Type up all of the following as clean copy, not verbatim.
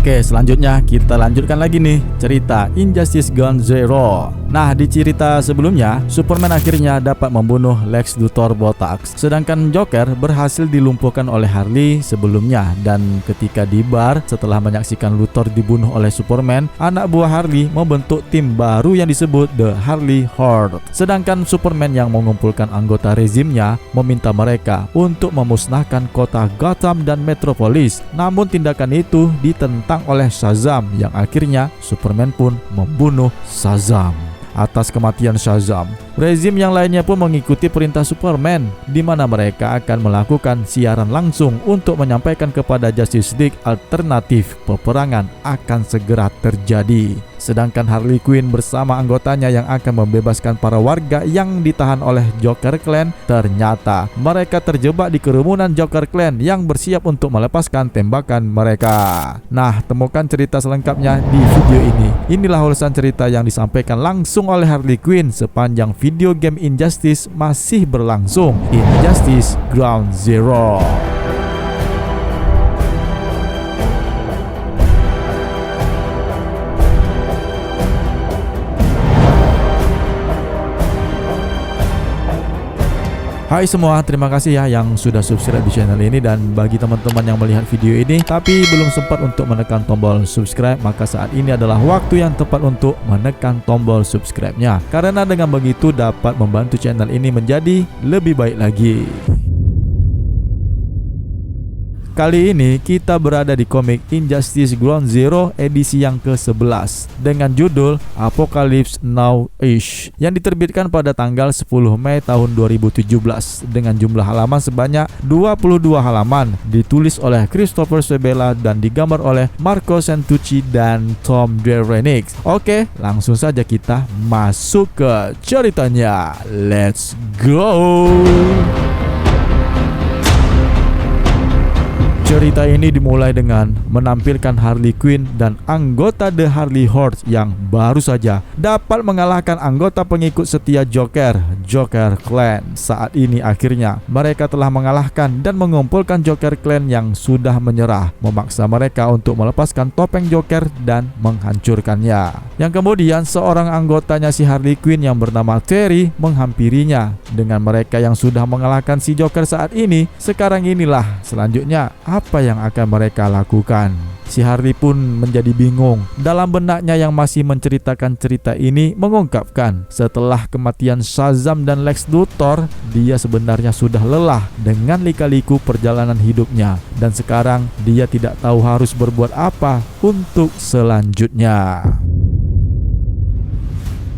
Oke, selanjutnya kita lanjutkan lagi nih cerita Injustice Ground Zero. Nah, di cerita sebelumnya, Superman akhirnya dapat membunuh Lex Luthor botak, sedangkan Joker berhasil dilumpuhkan oleh Harley sebelumnya. Dan ketika di bar, setelah menyaksikan Luthor dibunuh oleh Superman, anak buah Harley membentuk tim baru yang disebut The Harley Horde. Sedangkan Superman yang mengumpulkan anggota rezimnya meminta mereka untuk memusnahkan kota Gotham dan Metropolis. Namun tindakan itu ditentang oleh Shazam, yang akhirnya Superman pun membunuh Shazam. Atas kematian Shazam, rezim yang lainnya pun mengikuti perintah Superman, di mana mereka akan melakukan siaran langsung untuk menyampaikan kepada Justice League alternatif peperangan akan segera terjadi. Sedangkan Harley Quinn bersama anggotanya yang akan membebaskan para warga yang ditahan oleh Joker Clan, ternyata mereka terjebak di kerumunan Joker Clan yang bersiap untuk melepaskan tembakan mereka. Nah, temukan cerita selengkapnya di video ini. Inilah ulasan cerita yang disampaikan langsung oleh Harley Quinn sepanjang video game Injustice masih berlangsung, Injustice Ground Zero. Hai semua, terima kasih ya yang sudah subscribe di channel ini. Dan bagi teman-teman yang melihat video ini tapi belum sempat untuk menekan tombol subscribe, maka saat ini adalah waktu yang tepat untuk menekan tombol subscribe-nya, karena dengan begitu dapat membantu channel ini menjadi lebih baik lagi. Kali ini kita berada di komik Injustice Ground Zero edisi yang ke-11 dengan judul Apocalypse Now-ish yang diterbitkan pada tanggal 10 Mei tahun 2017 dengan jumlah halaman sebanyak 22 halaman, ditulis oleh Christopher Sebela dan digambar oleh Marco Santucci dan Tom Derenix. Oke, langsung saja kita masuk ke ceritanya. Let's go! Cerita ini dimulai dengan menampilkan Harley Quinn dan anggota The Harley Horde yang baru saja dapat mengalahkan anggota pengikut setia Joker Clan. Saat ini akhirnya mereka telah mengalahkan dan mengumpulkan Joker Clan yang sudah menyerah, memaksa mereka untuk melepaskan topeng Joker dan menghancurkannya. Yang kemudian seorang anggotanya si Harley Quinn yang bernama Terry menghampirinya. Dengan mereka yang sudah mengalahkan si Joker saat ini, sekarang inilah selanjutnya apa yang akan mereka lakukan. Si Harley pun menjadi bingung. Dalam benaknya yang masih menceritakan cerita ini mengungkapkan setelah kematian Shazam dan Lex Luthor, dia sebenarnya sudah lelah dengan lika-liku perjalanan hidupnya, dan sekarang dia tidak tahu harus berbuat apa untuk selanjutnya.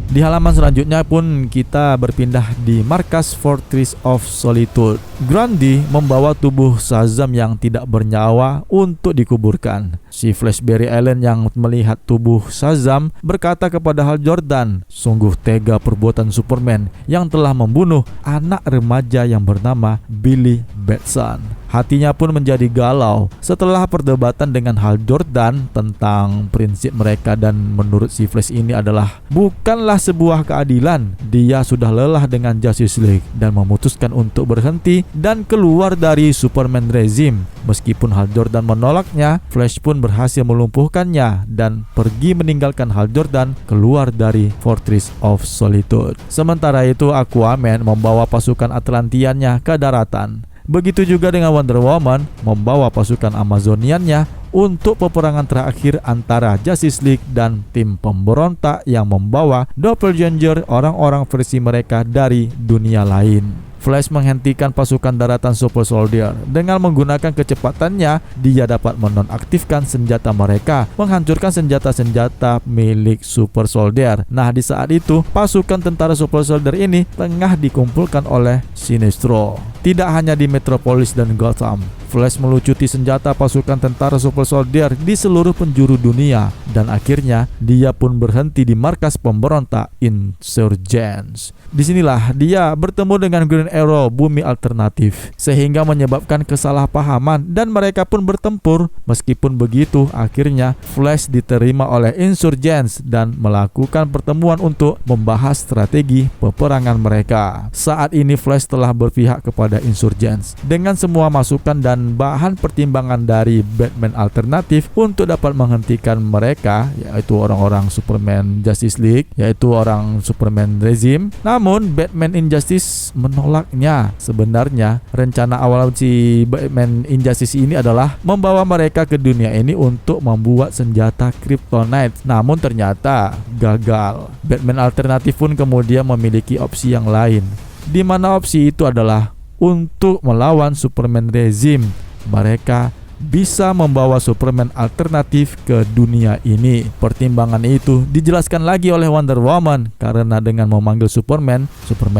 Di halaman selanjutnya pun kita berpindah di markas Fortress of Solitude. Grundy membawa tubuh Shazam yang tidak bernyawa untuk dikuburkan. Si Flash Barry Allen yang melihat tubuh Shazam berkata kepada Hal Jordan, sungguh tega perbuatan Superman yang telah membunuh anak remaja yang bernama Billy Batson. Hatinya pun menjadi galau setelah perdebatan dengan Hal Jordan tentang prinsip mereka, dan menurut si Flash ini adalah bukanlah sebuah keadilan. Dia sudah lelah dengan Justice League dan memutuskan untuk berhenti dan keluar dari Superman Regime. Meskipun Hal Jordan menolaknya, Flash pun berhasil melumpuhkannya dan pergi meninggalkan Hal Jordan keluar dari Fortress of Solitude. Sementara itu Aquaman membawa pasukan Atlantiannya ke daratan. Begitu juga dengan Wonder Woman membawa pasukan Amazoniannya untuk peperangan terakhir antara Justice League dan tim pemberontak yang membawa doppelganger, orang-orang versi mereka dari dunia lain. Flash menghentikan pasukan daratan Super Soldier. Dengan menggunakan kecepatannya, dia dapat menonaktifkan senjata mereka, menghancurkan senjata-senjata milik Super Soldier. Nah, di saat itu, pasukan tentara Super Soldier ini tengah dikumpulkan oleh Sinestro. Tidak hanya di Metropolis dan Gotham, Flash melucuti senjata pasukan tentara Super Soldier di seluruh penjuru dunia, dan akhirnya dia pun berhenti di markas pemberontak Insurgents. Disinilah dia bertemu dengan Green Arrow bumi alternatif, sehingga menyebabkan kesalahpahaman dan mereka pun bertempur. Meskipun begitu, akhirnya Flash diterima oleh Insurgents dan melakukan pertemuan untuk membahas strategi peperangan mereka. Saat ini Flash telah berpihak kepada Insurgents dengan semua masukan dan bahan pertimbangan dari Batman alternatif untuk dapat menghentikan mereka, yaitu orang-orang Superman Justice League, yaitu orang Superman Regime. Namun Batman Injustice menolaknya. Sebenarnya rencana awal si Batman Injustice ini adalah membawa mereka ke dunia ini untuk membuat senjata Kryptonite. Namun ternyata gagal. Batman alternatif pun kemudian memiliki opsi yang lain, di mana opsi itu adalah untuk melawan Superman Regime. Mereka bisa membawa Superman alternatif ke dunia ini. Pertimbangan itu dijelaskan lagi oleh Wonder Woman, karena dengan memanggil Superman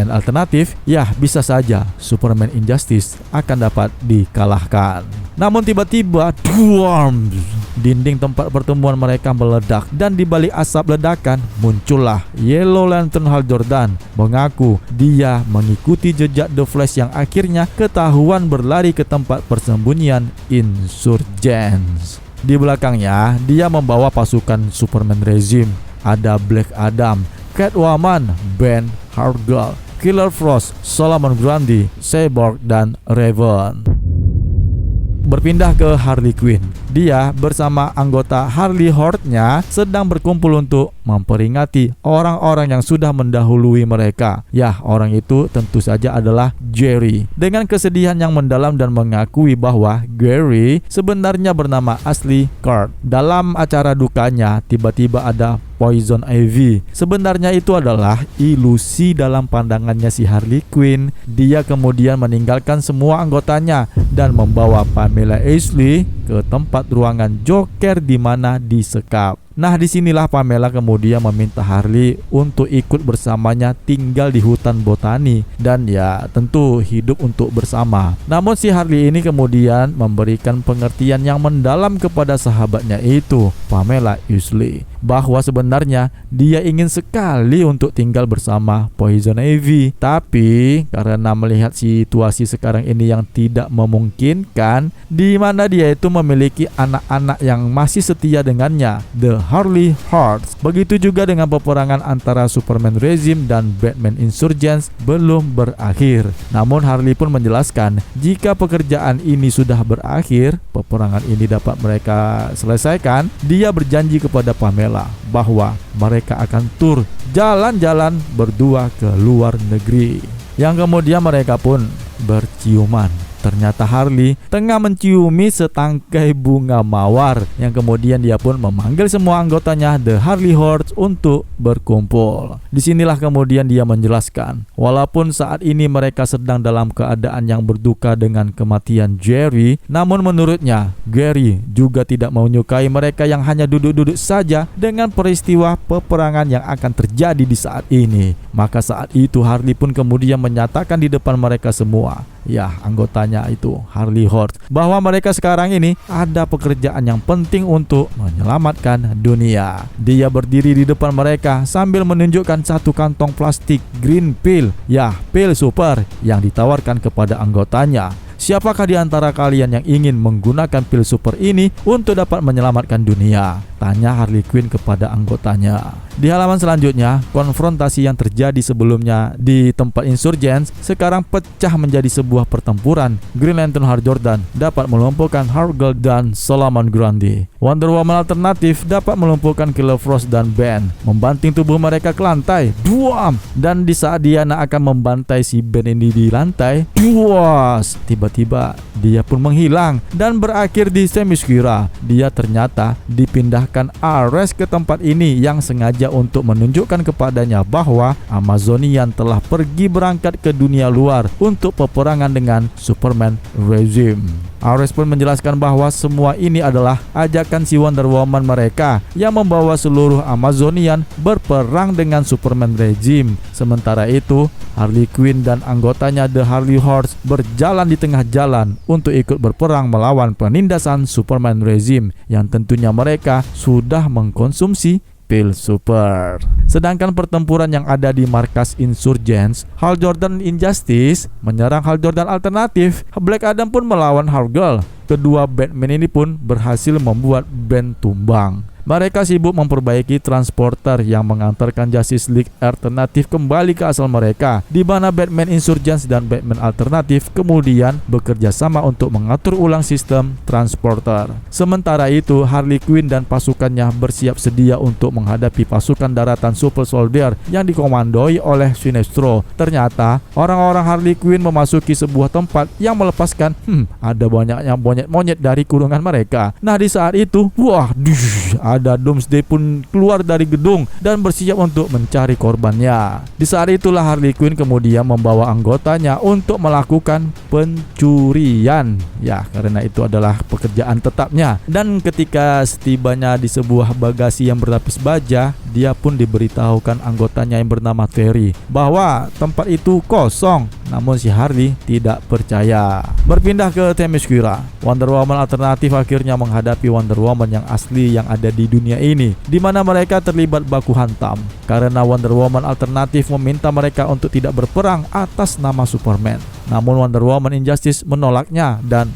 alternatif, ya bisa saja Superman Injustice akan dapat dikalahkan. Namun tiba-tiba dinding tempat pertemuan mereka meledak, dan di balik asap ledakan muncullah Yellow Lantern Hal Jordan, mengaku dia mengikuti jejak The Flash yang akhirnya ketahuan berlari ke tempat persembunyian Insurgents. Di belakangnya dia membawa pasukan Superman Regime. Ada Black Adam, Catwoman, Ben, Hard-Girl, Killer Frost, Solomon Grundy, Cyborg, dan Raven. Berpindah ke Harley Quinn. Dia bersama anggota Harley Horde-nya sedang berkumpul untuk memperingati orang-orang yang sudah mendahului mereka. Ya, orang itu tentu saja adalah Jerry. Dengan kesedihan yang mendalam dan mengakui bahwa Gary sebenarnya bernama asli Kurt. Dalam acara dukanya, tiba-tiba ada Poison Ivy. Sebenarnya itu adalah ilusi dalam pandangannya si Harley Quinn. Dia kemudian meninggalkan semua anggotanya dan membawa Pamela Ashley ke tempat ruangan Joker di mana disekap. Nah, disinilah Pamela kemudian meminta Harley untuk ikut bersamanya tinggal di hutan botani, dan ya tentu hidup untuk bersama. Namun si Harley ini kemudian memberikan pengertian yang mendalam kepada sahabatnya itu, Pamela Ashley, bahwa sebenarnya dia ingin sekali untuk tinggal bersama Poison Ivy. Tapi karena melihat situasi sekarang ini yang tidak memungkinkan, di mana dia itu memiliki anak-anak yang masih setia dengannya, The Harley Hordes. Begitu juga dengan peperangan antara Superman Regime dan Batman Insurgents belum berakhir. Namun Harley pun menjelaskan jika pekerjaan ini sudah berakhir, peperangan ini dapat mereka selesaikan. Dia berjanji kepada Pamela bahwa mereka akan tur jalan-jalan berdua ke luar negeri. Yang kemudian mereka pun berciuman. Ternyata Harley tengah menciumi setangkai bunga mawar, yang kemudian dia pun memanggil semua anggotanya The Harley Hordes untuk berkumpul. Disinilah kemudian dia menjelaskan, walaupun saat ini mereka sedang dalam keadaan yang berduka dengan kematian Jerry, namun menurutnya Gary juga tidak menyukai mereka yang hanya duduk-duduk saja dengan peristiwa peperangan yang akan terjadi di saat ini. Maka saat itu Harley pun kemudian menyatakan di depan mereka semua, ya anggotanya itu Harley Horde, bahwa mereka sekarang ini ada pekerjaan yang penting untuk menyelamatkan dunia. Dia berdiri di depan mereka sambil menunjukkan satu kantong plastik green pill, ya pil super yang ditawarkan kepada anggotanya. Siapakah di antara kalian yang ingin menggunakan pil super ini untuk dapat menyelamatkan dunia? Tanya Harley Quinn kepada anggotanya. Di halaman selanjutnya, konfrontasi yang terjadi sebelumnya di tempat Insurgents sekarang pecah menjadi sebuah pertempuran. Green Lantern Hal Jordan dapat melumpuhkan Hard-Girl dan Solomon Grundy. Wonder Woman alternatif dapat melumpuhkan Killer Frost dan Ben, membanting tubuh mereka ke lantai. Duam! Dan di saat Diana akan membantai si Ben ini di lantai, duas! Tiba-tiba dia pun menghilang dan berakhir di Themyscira. Dia ternyata dipindahkan Ares ke tempat ini yang sengaja untuk menunjukkan kepadanya bahwa Amazonian telah pergi berangkat ke dunia luar untuk peperangan dengan Superman Regime. Ares pun menjelaskan bahwa semua ini adalah ajakan si Wonder Woman mereka yang membawa seluruh Amazonian berperang dengan Superman Regime. Sementara itu, Harley Quinn dan anggotanya The Harley Hordes berjalan di tengah jalan untuk ikut berperang melawan penindasan Superman Regime yang tentunya mereka sudah mengkonsumsi pil super. Sedangkan pertempuran yang ada di markas Insurgents, Hal Jordan Injustice menyerang Hal Jordan alternatif. Black Adam pun melawan Hard-Girl. Kedua Batman ini pun berhasil membuat Ben tumbang. Mereka sibuk memperbaiki transporter yang mengantarkan Justice League alternatif kembali ke asal mereka, di mana Batman Insurgents dan Batman alternatif kemudian bekerja sama untuk mengatur ulang sistem transporter. Sementara itu, Harley Quinn dan pasukannya bersiap sedia untuk menghadapi pasukan daratan Super Soldier yang dikomandoi oleh Sinestro. Ternyata orang-orang Harley Quinn memasuki sebuah tempat yang melepaskan ada banyaknya monyet-monyet dari kurungan mereka. Nah, di saat itu, ada Doomsday pun keluar dari gedung dan bersiap untuk mencari korbannya. Di saat itulah Harley Quinn kemudian membawa anggotanya untuk melakukan pencurian. Ya, karena itu adalah pekerjaan tetapnya. Dan ketika setibanya di sebuah bagasi yang berlapis baja, dia pun diberitahukan anggotanya yang bernama Terry bahwa tempat itu kosong. Namun si Harley tidak percaya. Berpindah ke Themyscira, Wonder Woman alternatif akhirnya menghadapi Wonder Woman yang asli yang ada di dunia ini, di mana mereka terlibat baku hantam karena Wonder Woman alternatif meminta mereka untuk tidak berperang atas nama Superman. Namun Wonder Woman Injustice menolaknya dan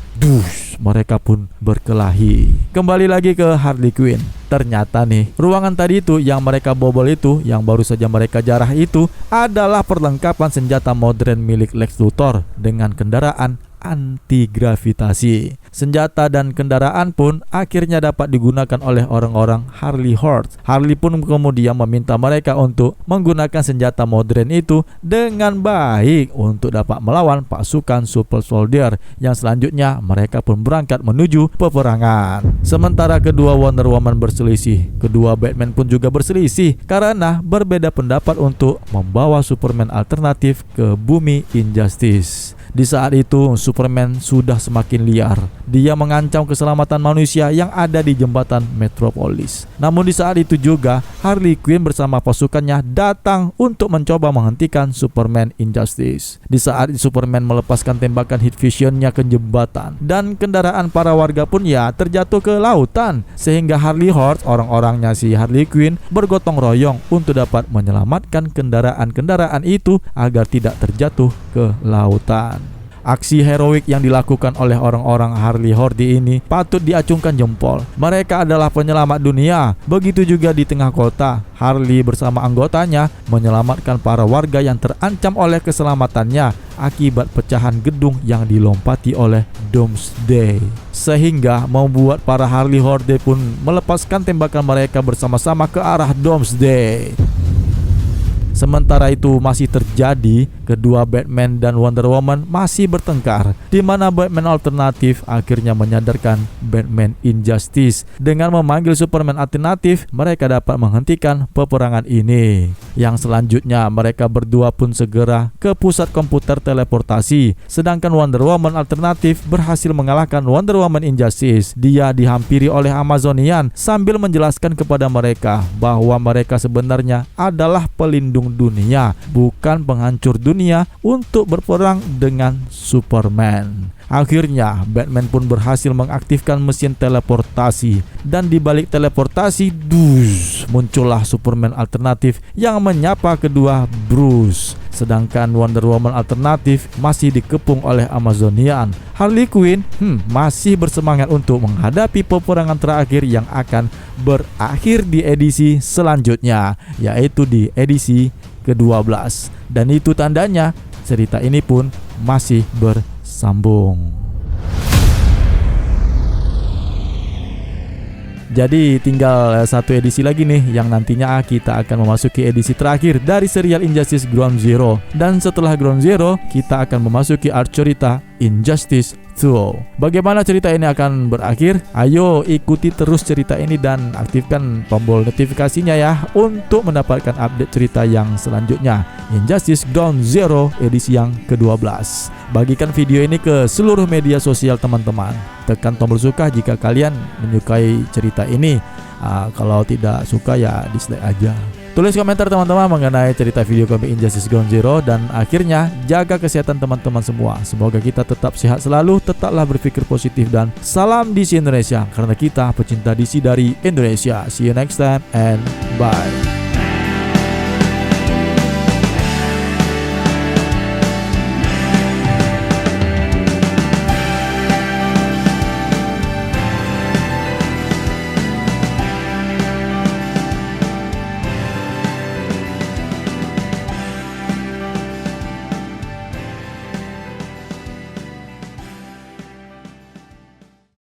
mereka pun berkelahi. Kembali lagi ke Harley Quinn. Ternyata nih, ruangan tadi itu yang mereka bobol itu, yang baru saja mereka jarah itu, adalah perlengkapan senjata modern milik Lex Luthor dengan kendaraan anti-gravitasi. Senjata dan kendaraan pun akhirnya dapat digunakan oleh orang-orang Harley Horde. Harley pun kemudian meminta mereka untuk menggunakan senjata modern itu dengan baik untuk dapat melawan pasukan Super Soldier yang selanjutnya mereka pun berangkat menuju peperangan. Sementara kedua Wonder Woman berselisih, kedua Batman pun juga berselisih karena berbeda pendapat untuk membawa Superman alternatif ke bumi Injustice. Di saat itu Superman sudah semakin liar. Dia mengancam keselamatan manusia yang ada di jembatan Metropolis. Namun di saat itu juga Harley Quinn bersama pasukannya datang untuk mencoba menghentikan Superman Injustice. Di saat Superman melepaskan tembakan heat visionnya ke jembatan, dan kendaraan para warga pun terjatuh ke lautan, sehingga Harley Horde, orang-orangnya si Harley Quinn, bergotong royong untuk dapat menyelamatkan kendaraan-kendaraan itu agar tidak terjatuh ke lautan. Aksi heroik yang dilakukan oleh orang-orang Harley Horde ini patut diacungkan jempol. Mereka adalah penyelamat dunia. Begitu juga di tengah kota, Harley bersama anggotanya menyelamatkan para warga yang terancam oleh keselamatannya akibat pecahan gedung yang dilompati oleh Doomsday, sehingga membuat para Harley Horde pun melepaskan tembakan mereka bersama-sama ke arah Doomsday. Sementara itu masih terjadi, kedua Batman dan Wonder Woman masih bertengkar, di mana Batman alternatif akhirnya menyadarkan Batman Injustice. Dengan memanggil Superman alternatif, mereka dapat menghentikan peperangan ini. Yang selanjutnya mereka berdua pun segera ke pusat komputer teleportasi, sedangkan Wonder Woman alternatif berhasil mengalahkan Wonder Woman Injustice. Dia dihampiri oleh Amazonian sambil menjelaskan kepada mereka bahwa mereka sebenarnya adalah pelindung dunia, bukan penghancur dunia untuk berperang dengan Superman. Akhirnya Batman pun berhasil mengaktifkan mesin teleportasi, dan di balik teleportasi muncullah Superman alternatif yang menyapa kedua Bruce. Sedangkan Wonder Woman alternatif masih dikepung oleh Amazonian. Harley Quinn masih bersemangat untuk menghadapi peperangan terakhir yang akan berakhir di edisi selanjutnya, yaitu di edisi ke-12. Dan itu tandanya cerita ini pun masih bersambung. Jadi tinggal satu edisi lagi nih yang nantinya kita akan memasuki edisi terakhir dari serial Injustice Ground Zero. Dan setelah Ground Zero, kita akan memasuki arc cerita Injustice 2. Bagaimana cerita ini akan berakhir? Ayo ikuti terus cerita ini dan aktifkan tombol notifikasinya ya untuk mendapatkan update cerita yang selanjutnya. Injustice Ground Zero edisi yang ke-12. Bagikan video ini ke seluruh media sosial teman-teman. Tekan tombol suka jika kalian menyukai cerita ini. Kalau tidak suka ya dislike aja. Tulis komentar teman-teman mengenai cerita video komik Injustice Ground Zero. Dan akhirnya jaga kesehatan teman-teman semua. Semoga kita tetap sehat selalu, tetaplah berpikir positif, dan salam DC Indonesia, karena kita pecinta DC dari Indonesia. See you next time and bye.